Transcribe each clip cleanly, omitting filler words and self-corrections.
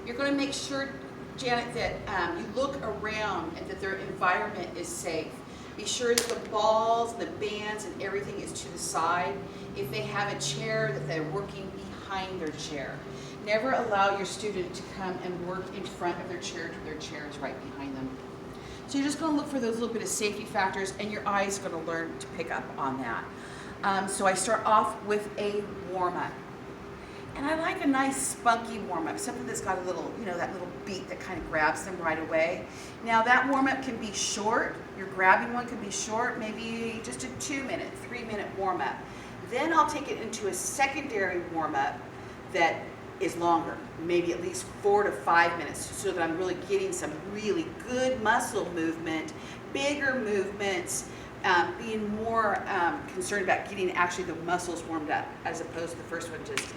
You're going to make sure, Janet, that you look around and that their environment is safe. Be sure that the balls, the bands, and everything is to the side. If they have a chair, that they're working behind their chair. Never allow your student to come and work in front of their chair till their chair is right behind them. So you're just going to look for those little bit of safety factors, and your eye is going to learn to pick up on that. So I start off with a warm-up. And I like a nice spunky warm-up, something that's got a little, that little beat that kind of grabs them right away. Now that warm-up can be short. Your grabbing one can be short, maybe just a 2-minute, 3-minute warm-up. Then I'll take it into a secondary warm-up that is longer, maybe at least 4 to 5 minutes, so that I'm really getting some really good muscle movement, bigger movements, being more concerned about getting actually the muscles warmed up, as opposed to the first one just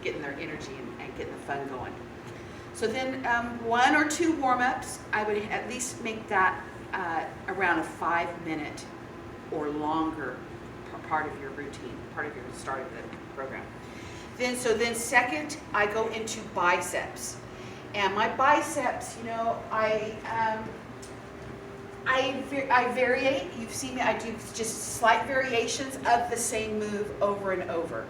getting their energy and getting the fun going. So then 1 or 2 warm-ups, I would at least make that around a 5-minute or longer part of your routine, part of your start of the program. Then second, I go into biceps. And my biceps, I variate. You've seen me, I do just slight variations of the same move over and over.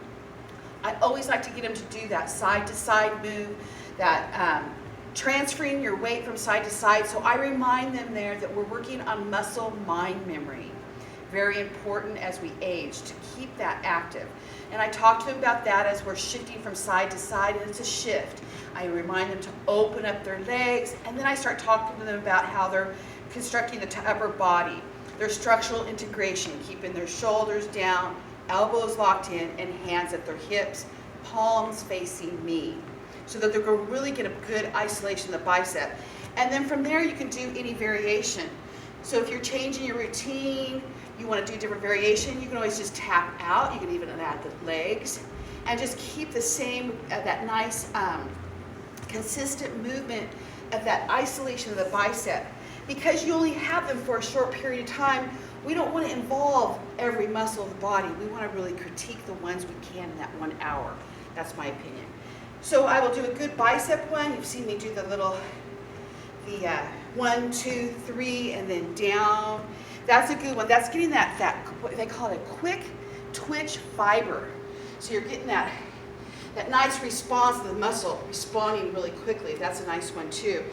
I always like to get them to do that side-to-side move, that transferring your weight from side to side. So I remind them there that we're working on muscle mind memory. Very important as we age to keep that active. And I talk to them about that as we're shifting from side to side, and it's a shift. I remind them to open up their legs, and then I start talking to them about how they're constructing the upper body, their structural integration, keeping their shoulders down, elbows locked in, and hands at their hips, palms facing me, so that they're going to really get a good isolation of the bicep. And then from there, you can do any variation. So if you're changing your routine, you want to do different variation, you can always just tap out. You can even add the legs, and just keep the same, that nice, consistent movement of that isolation of the bicep. Because you only have them for a short period of time, we don't want to involve every muscle of the body. We want to really critique the ones we can in that 1 hour. That's my opinion. So I will do a good bicep one. You've seen me do the 1, 2, 3, and then down. That's a good one. That's getting that what they call it, a quick twitch fiber. So you're getting that nice response of the muscle responding really quickly. That's a nice one too.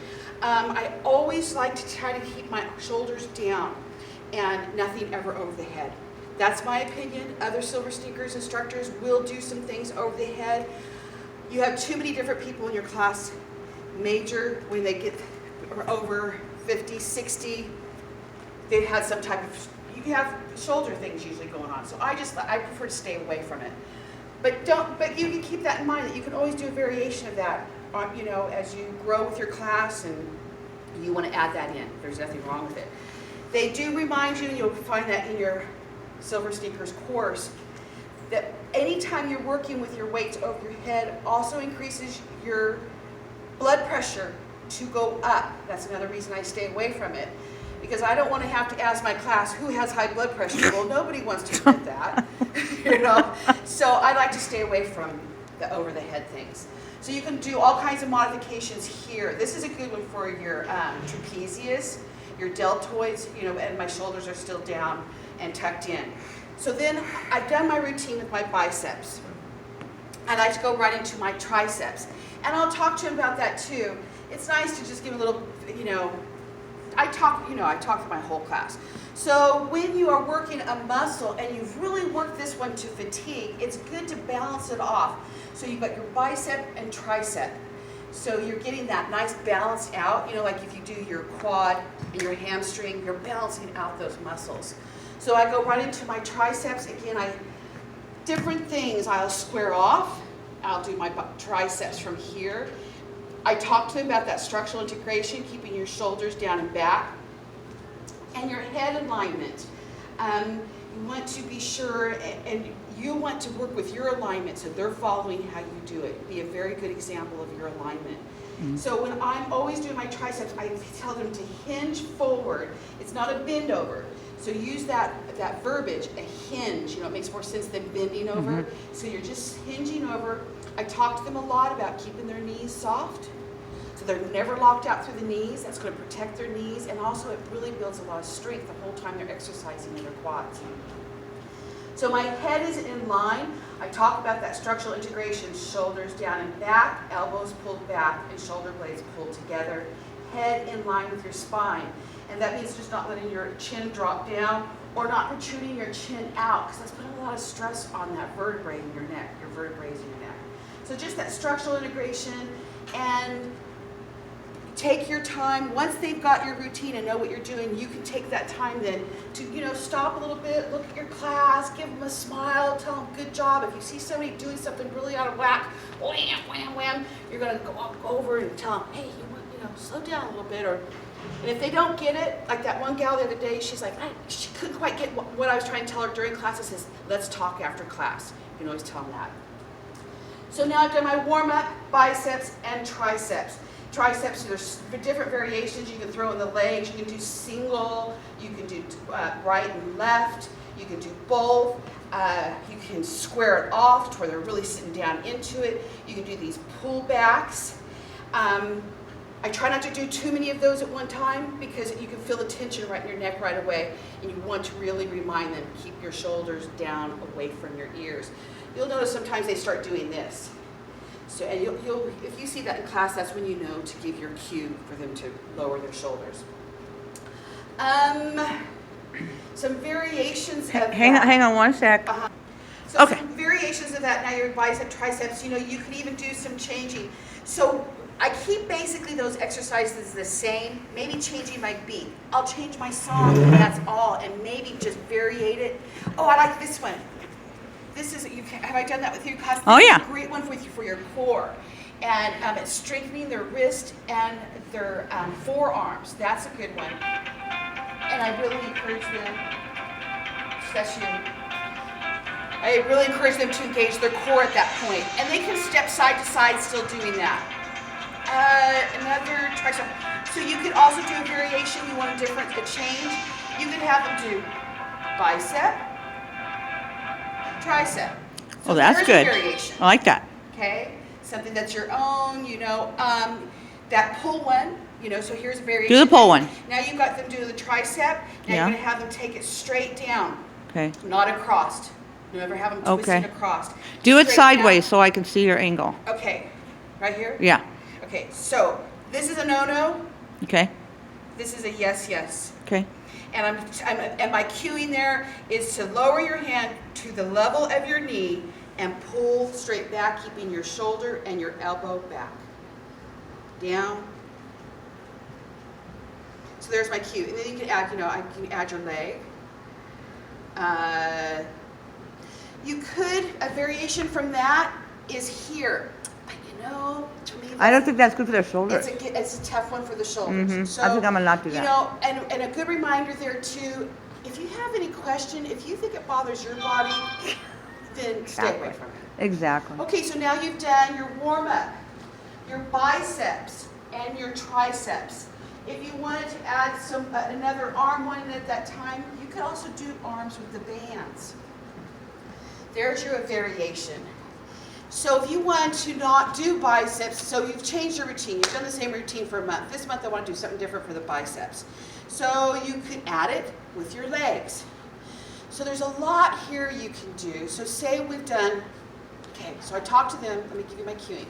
I always like to try to keep my shoulders down and nothing ever over the head. That's my opinion. Other Silver Sneakers instructors will do some things over the head. You have too many different people in your class major when they get over 50, 60. They've had some type of, you have shoulder things usually going on. So I prefer to stay away from it. But you can keep that in mind, that you can always do a variation of that, as you grow with your class, and you want to add that in. There's nothing wrong with it. They do remind you, and you'll find that in your Silver Sneakers course, that anytime you're working with your weights over your head also increases your blood pressure to go up. That's another reason I stay away from it, because I don't want to have to ask my class who has high blood pressure. Well, nobody wants to admit that, So I like to stay away from the over the head things. So you can do all kinds of modifications here. This is a good one for your trapezius, your deltoids, and my shoulders are still down and tucked in. So then I've done my routine with my biceps. I like to go right into my triceps. And I'll talk to him about that too. It's nice to just give a little, I talk to my whole class. So when you are working a muscle and you've really worked this one to fatigue, it's good to balance it off. So you've got your bicep and tricep. So you're getting that nice balance out, like if you do your quad and your hamstring, you're balancing out those muscles. So I go right into my triceps. Again, different things. I'll square off. I'll do my triceps from here. I talk to them about that structural integration, keeping your shoulders down and back. And your head alignment. You want to be sure, and you want to work with your alignment so they're following how you do it. Be a very good example of your alignment. Mm-hmm. So when I'm always doing my triceps, I tell them to hinge forward. It's not a bend over. So use that verbiage, a hinge. It makes more sense than bending over. Mm-hmm. So you're just hinging over. I talk to them a lot about keeping their knees soft. So they're never locked out through the knees. That's going to protect their knees, and also it really builds a lot of strength the whole time they're exercising in their quads. So my head is in line. I talk about that structural integration, shoulders down and back, elbows pulled back, and shoulder blades pulled together. Head in line with your spine. And that means just not letting your chin drop down or not protruding your chin out, because that's putting a lot of stress on that vertebrae in your neck, your vertebrae in your neck. So just that structural integration, and take your time. Once they've got your routine and know what you're doing, you can take that time then to, stop a little bit, look at your class, give them a smile, tell them good job. If you see somebody doing something really out of whack, wham, wham, wham, you're going to go over and tell them, hey, slow down a little bit. And if they don't get it, like that one gal the other day, she's like, she couldn't quite get what I was trying to tell her during class. I says, let's talk after class. You can always tell them that. So now I've done my warm-up, biceps, and triceps. Triceps, there's different variations. You can throw in the legs. You can do single. You can do right and left. You can do both. You can square it off to where they're really sitting down into it. You can do these pullbacks. I try not to do too many of those at one time, because you can feel the tension right in your neck right away, and you want to really remind them, keep your shoulders down away from your ears. You'll notice sometimes they start doing this. So, and if you see that in class, that's when you know to give your cue for them to lower their shoulders. Some variations of hang on one sec. So okay. Some variations of that. Now your bicep, triceps. You can even do some changing. So I keep basically those exercises the same. Maybe changing my beat. I'll change my song, and that's all, and maybe just variate it. Oh, I like this one. This is, have I done that with you? Oh, yeah. It's a great one for your core. And it's strengthening their wrist and their forearms. That's a good one. And I really encourage them, to engage their core at that point. And they can step side to side still doing that. Another tricep. So you could also do a variation. You want a change. You could have them do bicep, tricep. So oh, that's good. Variation. I like that. Okay, something that's your own. That pull one. So here's a variation. Do the pull one. Now you've got them do the tricep. Now you're going to have them take it straight down. Okay. Not across. Never have them twisting across. Do it sideways so I can see your angle. Okay. Right here? Yeah. Okay, so this is a no-no. Okay. This is a yes. Okay. And my cueing there is to lower your hand to the level of your knee and pull straight back, keeping your shoulder and your elbow back. Down. So there's my cue. And then you can add, I can add your leg. A variation from that is here. To me, I don't think that's good for their shoulders. It's a tough one for the shoulders. Mm-hmm. So, I think I'm going to not do that. And a good reminder there too, if you have any question, if you think it bothers your body, then stay away from it. Exactly. Okay, so now you've done your warm-up, your biceps, and your triceps. If you wanted to add another arm one at that time, you could also do arms with the bands. There's your variation. So if you want to not do biceps, so you've changed your routine. You've done the same routine for a month. This month I want to do something different for the biceps. So you could add it with your legs. So there's a lot here you can do. So say we've done, so I talked to them. Let me give you my cueing.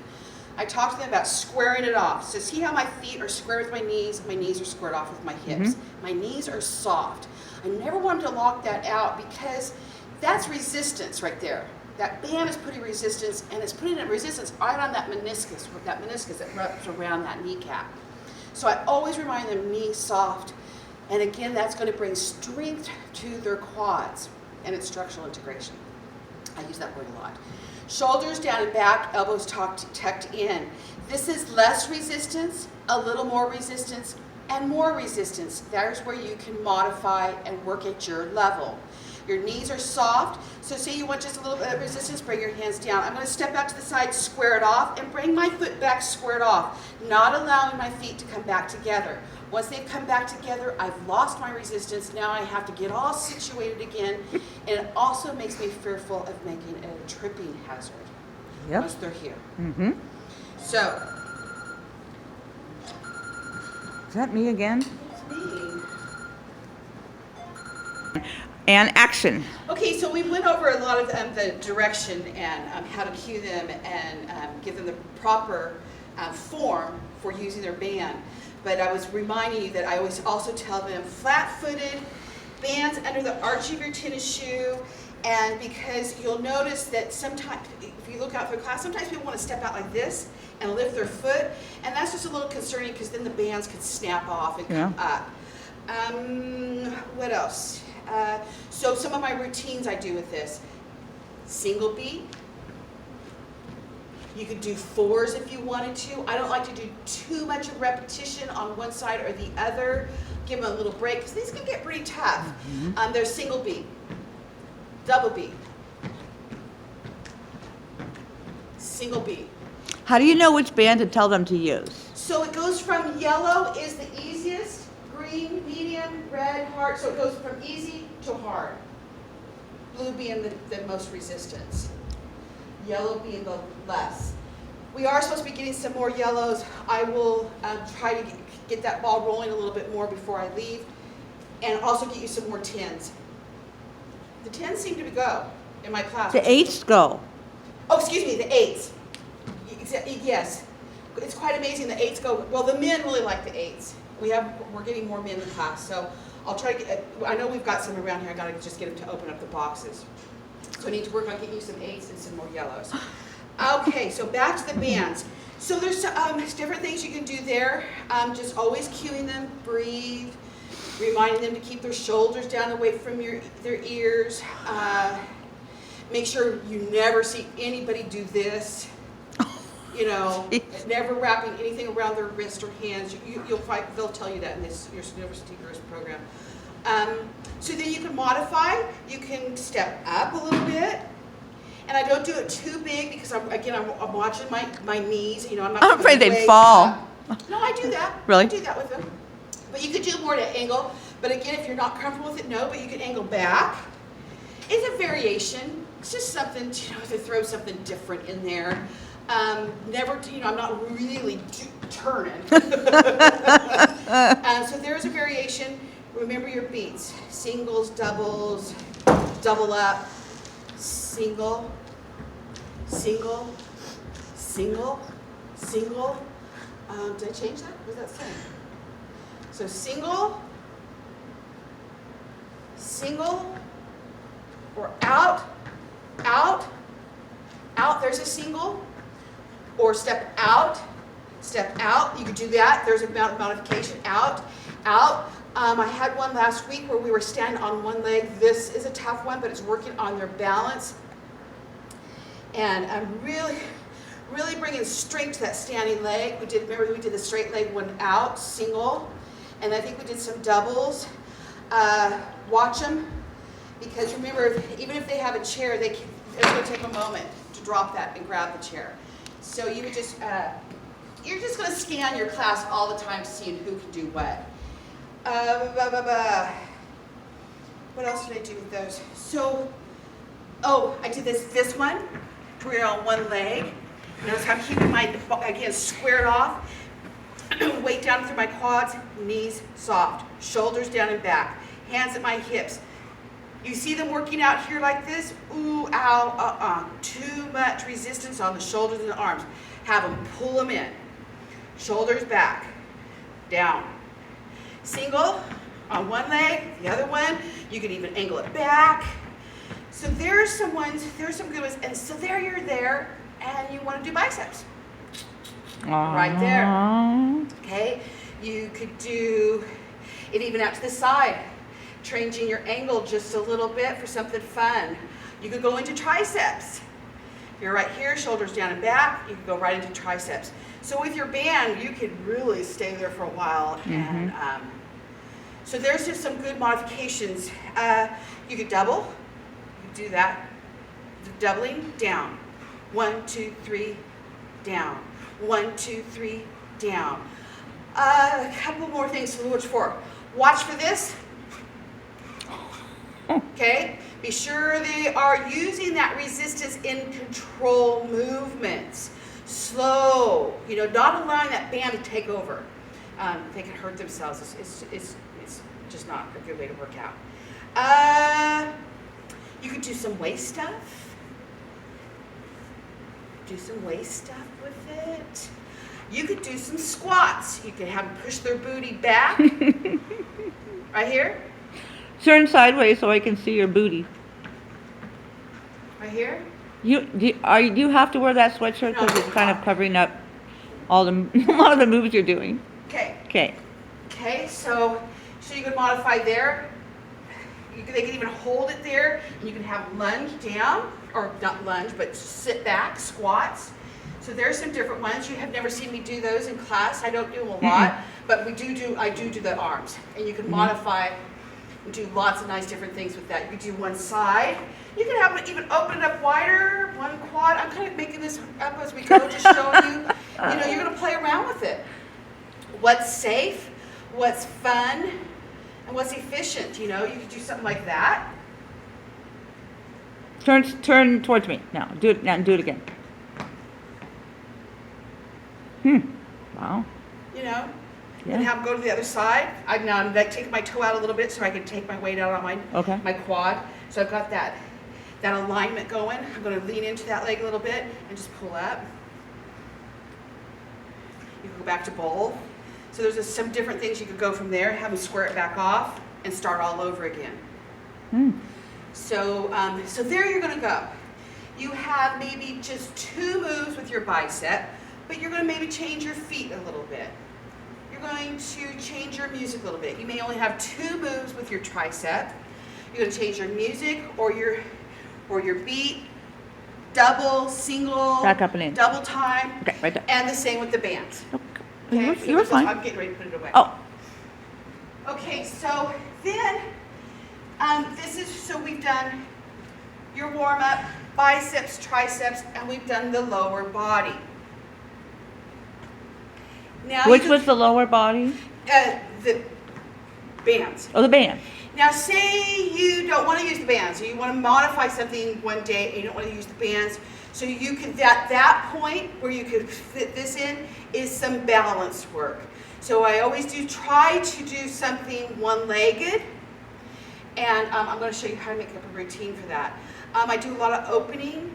I talked to them about squaring it off. So see how my feet are square with my knees are squared off with my hips. Mm-hmm. My knees are soft. I never want them to lock that out, because that's resistance right there. That band is putting resistance, and it's putting a resistance right on that meniscus that wraps around that kneecap. So I always remind them, knees soft, and again, that's going to bring strength to their quads, and it's structural integration. I use that word a lot. Shoulders down and back, elbows tucked in. This is less resistance, a little more resistance, and more resistance. There's where you can modify and work at your level. Your knees are soft, so say you want just a little bit of resistance, bring your hands down. I'm going to step out to the side, square it off, and bring my foot back squared off, not allowing my feet to come back together. Once they've come back together, I've lost my resistance. Now I have to get all situated again, and it also makes me fearful of making a tripping hazard once they're here. Mm-hmm. So Is that me again? It's me. And action. Okay, so we went over a lot of the direction and how to cue them and give them the proper form for using their band. But I was reminding you that I always also tell them flat-footed, bands under the arch of your tennis shoe, and because you'll notice that sometimes, if you look out for class, sometimes people want to step out like this and lift their foot, and that's just a little concerning because then the bands could snap off and come up. What else? So some of my routines I do with this. Single beat. You could do 4s if you wanted to. I don't like to do too much of repetition on one side or the other. Give them a little break because these can get pretty tough. There's single beat, double beat, single beat. How do you know which band to tell them to use? So it goes from yellow is the easiest, green, medium, red, hard. So it goes from easy to hard. Blue being the most resistance. Yellow being the less. We are supposed to be getting some more yellows. I will try to get that ball rolling a little bit more before I leave, and also get you some more 10s. The 10s seem to go in my class. The 8s go. Oh, excuse me, the 8s. Yes, it's quite amazing. The 8s go. Well, the men really like the 8s. We're getting more men in the class, so I'll try to get. I know we've got some around here. I got to just get them to open up the boxes. So I need to work on getting you some 8s and some more yellows. Okay, so back to the bands. So there's different things you can do there. Just always cueing them, breathe, reminding them to keep their shoulders down away from their ears. Make sure you never see anybody do this. You know, never wrapping anything around their wrist or hands. You'll find, they'll tell you that in this your university girls program. So then you can modify. You can step up a little bit. And I don't do it too big because I'm watching my knees. You know, I'm not. I'm afraid they'd fall. No, I do that. Really? I do that with them. But you could do more at an angle. But again, if you're not comfortable with it, no. But you can angle back. It's a variation. It's just something to throw something different in there. Never, I'm not really turning. So there's a variation. Remember your beats: singles, doubles, double up. Single, single, single, single. Did I change that? What does that say? So single, single, or out, out, out. There's a single, or step out, step out. You could do that. There's a modification. Out, out. I had one last week where we were standing on one leg. This is a tough one, but it's working on their balance. And I'm really bringing strength to that standing leg. Remember we did the straight leg one out, single. And I think we did some doubles. Watch them, because remember, even if they have a chair, it's going to take a moment to drop that and grab the chair. So you would just, you're just going to scan your class all the time, seeing who can do what. What else did I do with those? So, I did this one. We're on one leg. Notice how I'm keeping my, again, squared off. Weight down through my quads, knees soft, shoulders down and back, hands at my hips. You see them working out here like this? Ooh, ow, Too much resistance on the shoulders and the arms. Have them pull them in. Shoulders back, down. Single on one leg, the other one. You can even angle it back. So there's some good ones. And so there you're there, and you want to do biceps. Right there. Okay, you could do it even out to the side, changing your angle just a little bit for something fun. You could go into triceps. If you're right here, shoulders down and back, you can go right into triceps. So with your band, you could really stay there for a while. And so there's just some good modifications. You could double. You could do that. Doubling, down. 1, 2, 3, down. 1, 2, 3, down. A couple more things to watch for. Watch for this. Okay? Be sure they are using that resistance in control movements. Slow. Not allowing that band to take over. they can hurt themselves. It's just not a good way to work out. You could do some waist stuff. Do some waist stuff with it. You could do some squats. You could have them push their booty back. Right here. Turn sideways so I can see your booty. Right here. You have to wear that sweatshirt because No, it's kind of covering up all the a lot of the moves you're doing. Okay. Okay. Okay, so you can modify there. They can even hold it there, and you can have lunge down, or not lunge, but sit back, squats. So there's some different ones. You have never seen me do those in class. I don't do them a lot, but I do do the arms, and you can modify and do lots of nice different things with that. You can do one side. You can have it even open it up wider, one quad. I'm kind of making this up as we go, just showing you. You know, you're going to play around with it. What's safe, what's fun, and what's efficient. You know, you could do something like that. Turn towards me now. Do it now. Do it again. Wow. You know, Yeah. and have them go to the other side. I'm like take my toe out a little bit so I can take my weight out on my quad. So I've got that alignment going. I'm going to lean into that leg a little bit and just pull up. You can go back to bowl. So there's just some different things you could go from there. Have them square it back off and start all over again. So there you're going to go. You have maybe just 2 moves with your bicep, but you're going to maybe change your feet a little bit. You're going to change your music a little bit. You may only have 2 moves with your tricep. You're going to change your music or your beat, double, single, Back up and in. double time, Okay, right there. and the same with the bands. Okay. You were fine. I'm getting ready to put it away. Oh. Okay, so then so we've done your warm up, biceps, triceps, and we've done the lower body. Now Which was the lower body? the bands. Oh, the band. Now say you don't want to use the bands, or you want to modify something one day and you don't want to use the bands, so you could, that point where you could fit this in is some balance work. So I always try to do something one-legged, and I'm going to show you how to make up a routine for that. I do a lot of opening.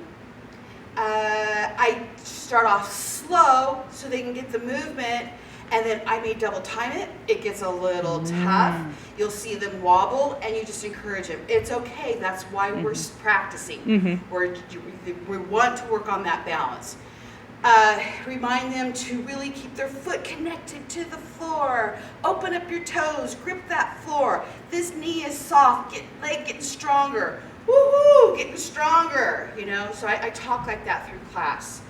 I start off slow so they can get the movement, and then I may double time it. It gets a little tough. You'll see them wobble, and you just encourage them. It's okay. That's why we're practicing. We want to work on that balance. Remind them to really keep their foot connected to the floor. Open up your toes. Grip that floor. This knee is soft. Leg getting stronger. Woohoo! Getting stronger. You know. So I talk like that through class.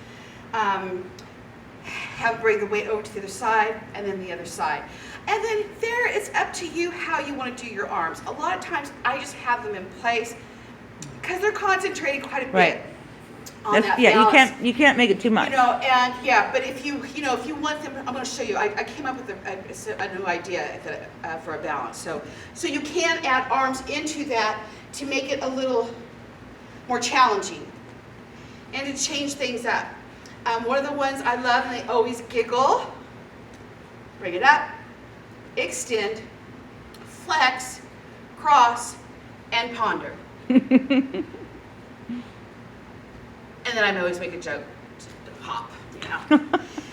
Have bring the weight over to the other side, and then the other side. And then there, it's up to you how you want to do your arms. A lot of times I just have them in place because they're concentrating quite a bit. Right. On that yeah, balance. you can't make it too much. You know, and yeah, but if you want them, I'm going to show you. I came up with a new idea for a balance. So you can add arms into that to make it a little more challenging and to change things up. One of the ones I love, and they always giggle. Bring it up, extend, flex, cross, and ponder. And then I always make a joke, hop, you know.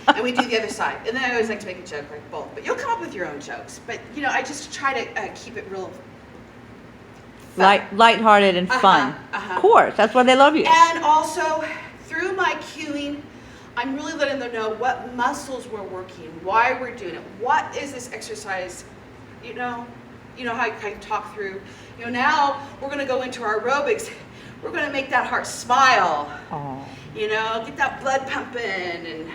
And we do the other side. And then I always like to make a joke like both. But you'll come up with your own jokes. But, you know, I just try to keep it real fun. Lighthearted and fun. Of course, that's why they love you. And also, through my cueing, I'm really letting them know what muscles we're working, why we're doing it, what is this exercise, you know how I talk through. You know, now we're going to go into our aerobics. We're going to make that heart smile. Aww. You know, get that blood pumping,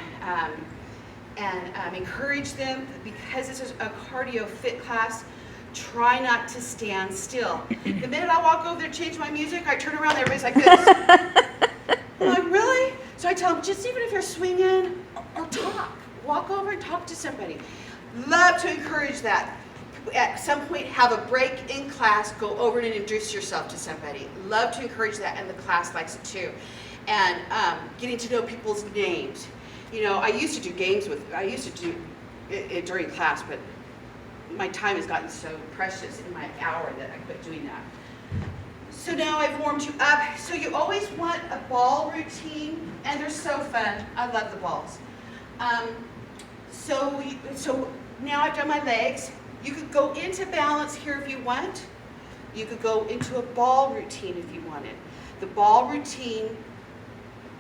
and encourage them, because this is a cardio fit class. Try not to stand still. The minute I walk over there, change my music, I turn around, everybody's like this. I'm like, really? So I tell them, just even if you're swinging or talk, walk over and talk to somebody. Love to encourage that. At some point, have a break in class, go over and introduce yourself to somebody. Love to encourage that, and the class likes it too. And getting to know people's names. You know, I used to do during class, but my time has gotten so precious in my hour that I quit doing that. So now I've warmed you up. So you always want a ball routine, and they're so fun. I love the balls. So now I've done my legs. You could go into balance here if you want. You could go into a ball routine if you wanted. The ball routine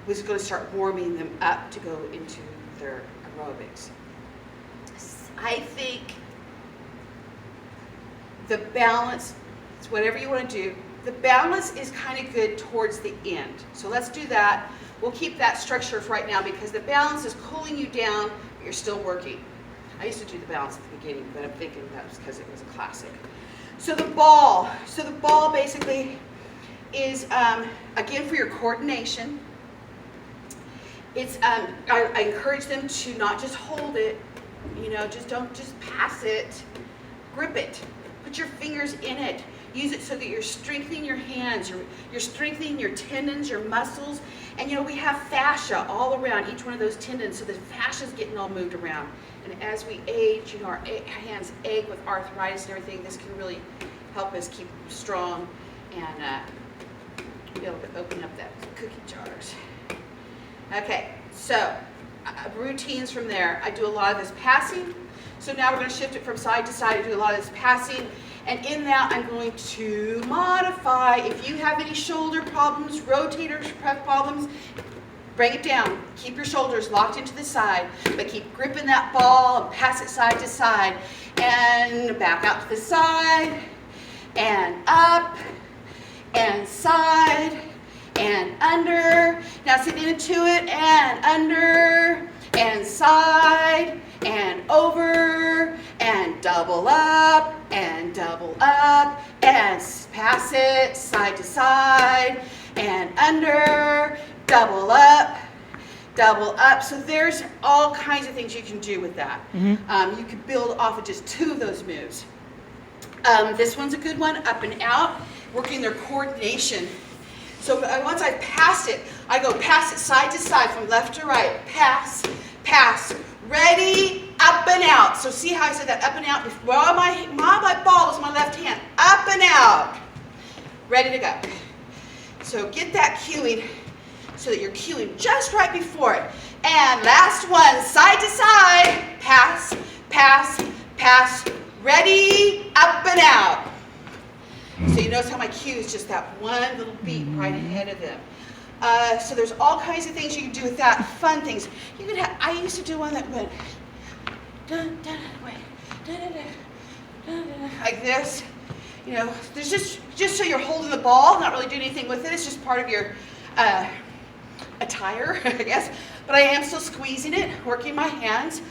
was going to start warming them up to go into their aerobics. I think the balance, it's whatever you want to do, the balance is kind of good towards the end. So let's do that. We'll keep that structure for right now because the balance is cooling you down, but you're still working. I used to do the balance at the beginning, but I'm thinking that was because it was a classic. So the ball basically is, again, for your coordination. It's, I encourage them to not just hold it, just don't just pass it, grip it, put your fingers in it, use it so that you're strengthening your hands, you're strengthening your tendons, your muscles, and we have fascia all around each one of those tendons, so the fascia is getting all moved around. And as we age, our hands ache with arthritis and everything, this can really help us keep strong and be able to open up that cookie jars. Okay, so routines from there. I do a lot of this passing. So now we're going to shift it from side to side. I do a lot of this passing. And in that, I'm going to modify. If you have any shoulder problems, rotator cuff problems, bring it down. Keep your shoulders locked into the side, but keep gripping that ball and pass it side to side. And back out to the side, and up, and side, and under. Now sit into it, and under, and side, and over, and double up, and pass it side to side, and under, double up. So there's all kinds of things you can do with that. Mm-hmm. You can build off of just 2 of those moves. This one's a good one, up and out, working their coordination. So once I've passed it, I go pass it side to side from left to right. Pass, ready, up and out. So see how I said that, up and out? While my ball is my left hand, up and out. Ready to go. So get that cueing so that you're cueing just right before it. And last one, side to side, pass, ready, up and out. So you notice how my cue is just that one little beat right ahead of them. So there's all kinds of things you can do with that, fun things. You could have, I used to do one that went dun, dun, wait, dun, dun, dun, dun, dun, like this. There's just so you're holding the ball, not really doing anything with it. It's just part of your attire, I guess. But I am still squeezing it, working my hands.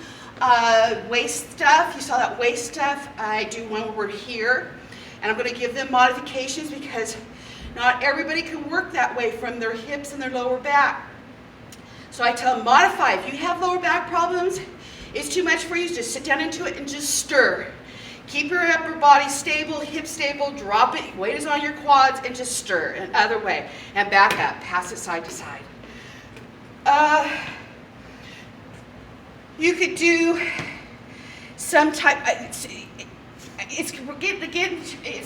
Waist stuff, you saw that waist stuff. I do one where we're here. And I'm going to give them modifications because not everybody can work that way from their hips and their lower back. So I tell them, modify. If you have lower back problems, it's too much for you, just sit down into it and just stir. Keep your upper body stable, hips stable, drop it, weight is on your quads, and just stir. And other way, and back up, pass it side to side. You could do some type,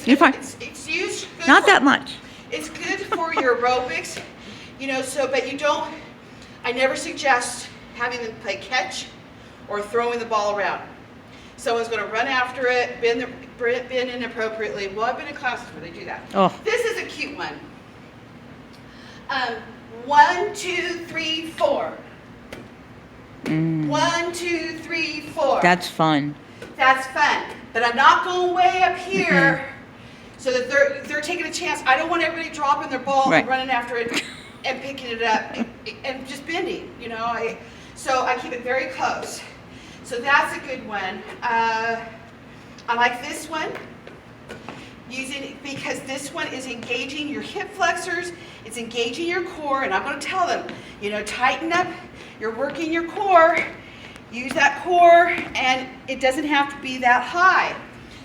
You're fine. It's used good Not that much. It's good for your aerobics, but you don't, I never suggest having them play catch or throwing the ball around. Someone's going to run after it, bend inappropriately. Well, I've been in classes where they do that. Oh. This is a cute one. 1, 2, 3, 4. 1, 2, 3, 4. That's fun. That's fun. But I'm not going way up here so that they're taking a chance. I don't want everybody dropping their ball and running after it and picking it up and just bending, So I keep it very close. So that's a good one. I like this one, because this one is engaging your hip flexors, it's engaging your core, and I'm going to tell them, tighten up, you're working your core, use that core, and it doesn't have to be that high.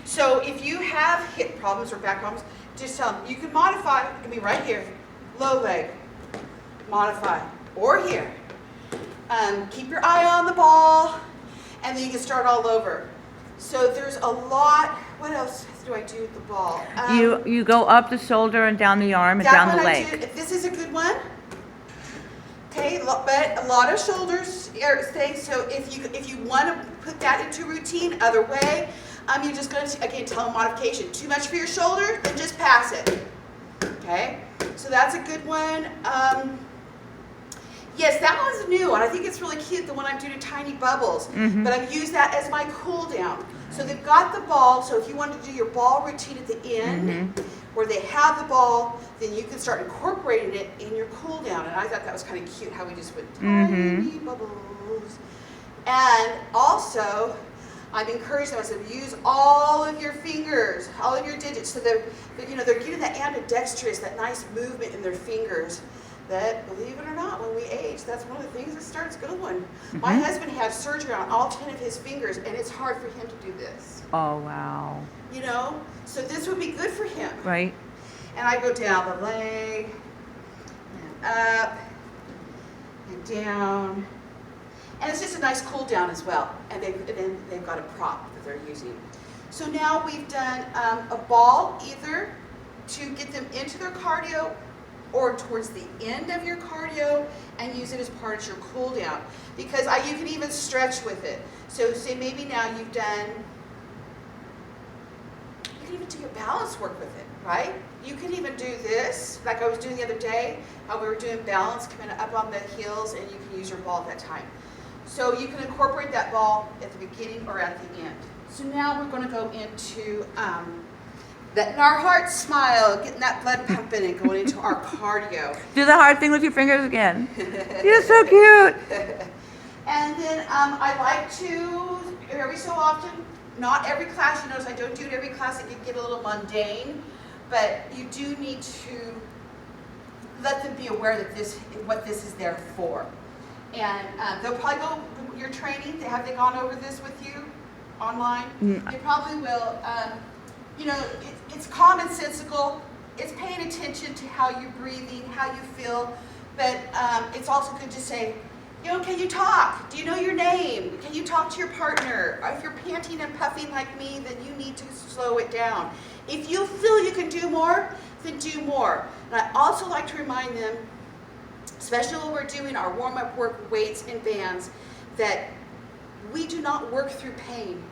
So if you have hip problems or back problems, just tell them, you can modify, it can be right here, low leg, modify, or here. Keep your eye on the ball, and then you can start all over. So there's a lot. What else do I do with the ball? You go up the shoulder and down the arm and That down the one I leg. do, this is a good one. Okay, but a lot of shoulders are things. So if you want to put that into routine, other way, you're just going to again tell them modification. Too much for your shoulder, then just pass it. Okay, so that's a good one. Yes, that one's new, and I think it's really cute. The one I'm doing to tiny bubbles, but I've used that as my cool down. So they've got the ball. So if you want to do your ball routine at the end, where they have the ball, then you can start incorporating it in your cool down. And I thought that was kind of cute how we just went tiny bubbles. And also, I'm encouraging them to use all of your fingers, all of your digits, so they're getting that ambidextrous, that nice movement in their fingers. That, believe it or not, when we age, that's one of the things that starts going. My husband had surgery on all 10 of his fingers, and it's hard for him to do this. Oh, wow. You know, so this would be good for him. Right. And I go down the leg, and up, and down. And it's just a nice cool down as well. And then they've got a prop that they're using. So now we've done a ball either to get them into their cardio or towards the end of your cardio and use it as part of your cool down. Because you can even stretch with it. So say maybe now you've done, you can even do your balance work with it, right? You can even do this, like I was doing the other day, how we were doing balance, coming up on the heels, and you can use your ball at that time. So you can incorporate that ball at the beginning or at the end. So now we're going to go into letting our heart smile, getting that blood pumping and going into our cardio. Do the hard thing with your fingers again. You're so cute. And then I like to, every so often, not every class, you notice I don't do it every class, it can get a little mundane, but you do need to let them be aware that what this is there for. And they'll probably go, your training, have they gone over this with you online? They probably will. It's commonsensical. It's paying attention to how you're breathing, how you feel, but it's also good to say, can you talk? Do you know your name? Can you talk to your partner? If you're panting and puffing like me, then you need to slow it down. If you feel you can do more, then do more. And I also like to remind them, especially when we're doing our warm-up work, weights and bands, that we do not work through pain.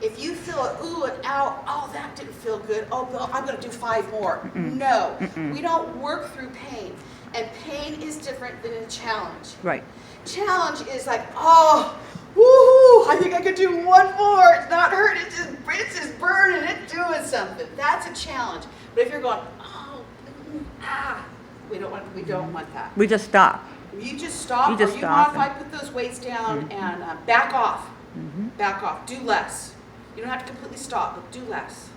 If you feel it, ooh, and ow, oh, that didn't feel good, oh, well, I'm going to do 5 more. No, we don't work through pain. And pain is different than a challenge. Right. Challenge is like, oh, woohoo, I think I could do 1 more. It's not hurting, it's just burning, it's doing something. That's a challenge. But if you're going, oh, we don't want that. We just stop. You just stop, You just or you stop modify, put those weights down and back off. Back off, do less. You don't have to completely stop, but do less.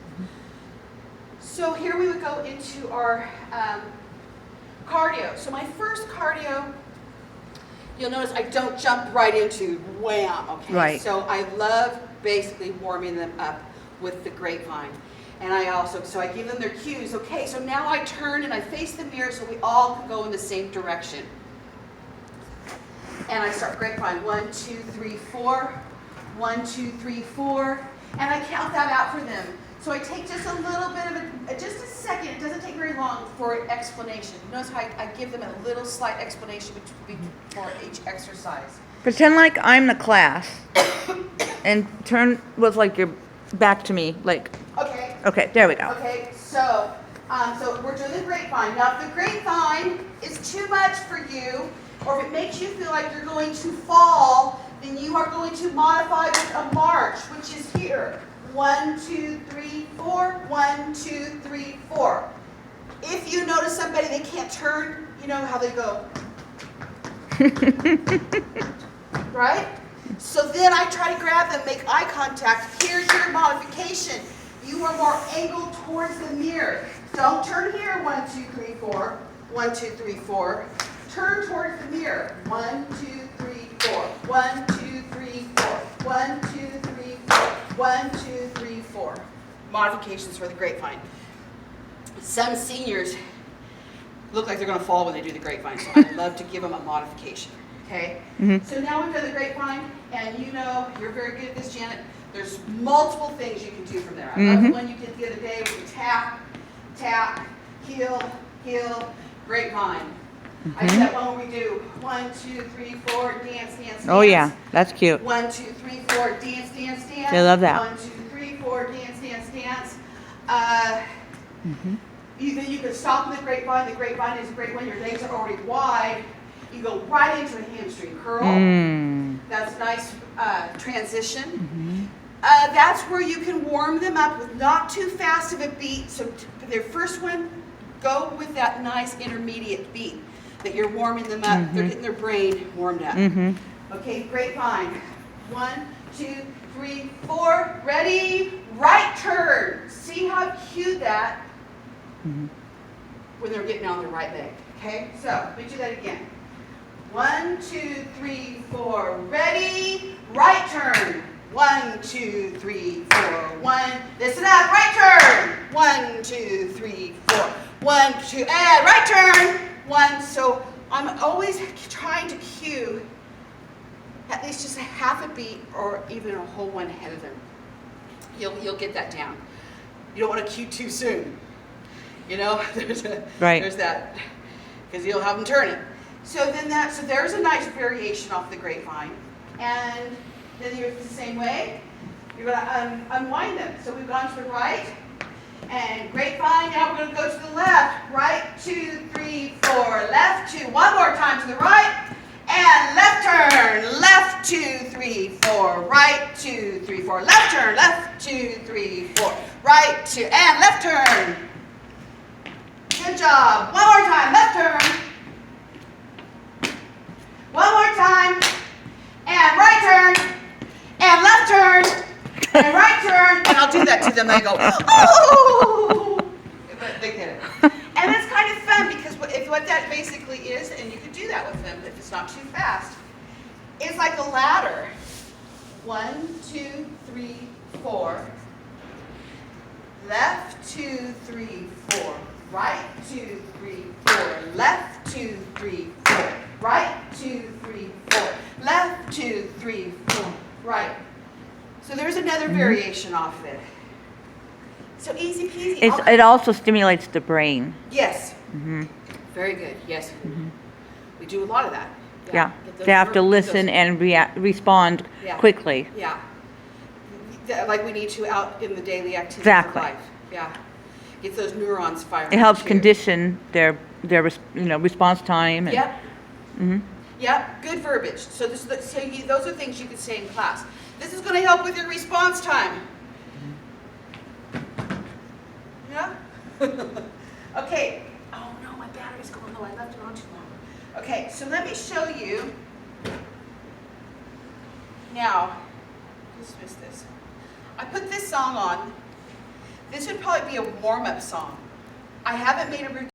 So here we would go into our cardio. So my first cardio, you'll notice I don't jump right into wham, okay? Right. So I love basically warming them up with the grapevine. And so I give them their cues. Okay, so now I turn and I face the mirror so we all can go in the same direction. And I start grapevine, 1, 2, 3, 4, 1, 2, 3, 4, and I count that out for them. So I take just a little bit of just a second, it doesn't take very long for explanation. Notice how I give them a little slight explanation before each exercise. Pretend like I'm the class and turn with like your back to me, like. Okay. Okay, there we go. Okay, so we're doing the grapevine. Now, if the grapevine is too much for you, or if it makes you feel like you're going to fall, then you are going to modify with a march, which is here. 1, 2, 3, 4, 1, 2, 3, 4. If you notice somebody, they can't turn, you know how they go. Right? So then I try to grab them, make eye contact. Here's your modification. You are more angled towards the mirror. Don't turn here, 1, 2, 3, 4. 1, 2, 3, 4. Turn towards the mirror. 1, 2, 3, 4. 1, 2, 3, 4. 1, 2, 3, 4. 1, 2, 3, 4. Modifications for the grapevine. Some seniors look like they're going to fall when they do the grapevine, so I love to give them a modification. Okay? Mhm. So now we've done the grapevine, and you know, you're very good at this, Janet. There's multiple things you can do from there. I love the one you did the other day where you tap, tap, heel, heel, grapevine. I do that one where we do 1, 2, 3, 4, dance, dance, dance. Oh yeah, that's cute. 1, 2, 3, 4, dance, dance, dance. I love that. 1, 2, 3, 4, dance, dance, dance. You can stop in the grapevine. The grapevine is great when your legs are already wide. You go right into a hamstring curl. That's a nice transition. That's where you can warm them up with not too fast of a beat. So their first one, go with that nice intermediate beat that you're warming them up. They're getting their brain warmed up. Okay, grapevine. 1, 2, 3, 4. Ready? Right turn. See how cute that when they're getting on their right leg. Okay, so let me do that again. 1, 2, 3, 4. Ready? Right turn. 1, 2, 3, 4. 1. Listen up. Right turn. 1, 2, 3, 4. 1, 2, and right turn. 1. So I'm always trying to cue at least just a half a beat or even a whole one ahead of them. You'll get that down. You don't want to cue too soon. You know, there's that, because you'll have them turn it. So there's a nice variation off the grapevine, and then you're the same way. You're going to unwind them. So we've gone to the right, and grapevine. Now we're going to go to the left. Right, 2, 3, 4. Left 2. One more time to the right, and left turn. Left 2, 3, 4. Right 2, 3, 4. Left turn. Left 2, 3, 4. Right 2, and left turn. Good job. One more time. Left turn. One more time. And right turn. And left turn. And right turn. And I'll do that to them. They go, oh! But they get it. And it's kind of fun because what that basically is, and you can do that with them if it's not too fast, it's like a ladder. 1, 2, 3, 4. Left 2, 3, 4. Right 2, 3, 4. Left 2, 3, 4. Right 2, 3, 4. Left 2, 3, 4. Right. So there's another variation off of it. So easy peasy. It also stimulates the brain. Yes. Very good. Yes. We do a lot of that. Yeah. They have to listen and respond quickly. Yeah. Like we need to out in the daily activities Exactly. of life. Yeah. Get those neurons firing. It helps too. condition their response time. And, Yep. Yep. Good verbiage. So those are things you could say in class. This is going to help with your response time. Yeah. Okay. Oh no, my battery's going low. I left it on too long. Okay. So let me show you. Now, dismiss this. I put this song on. This would probably be a warm-up song. I haven't made a routine.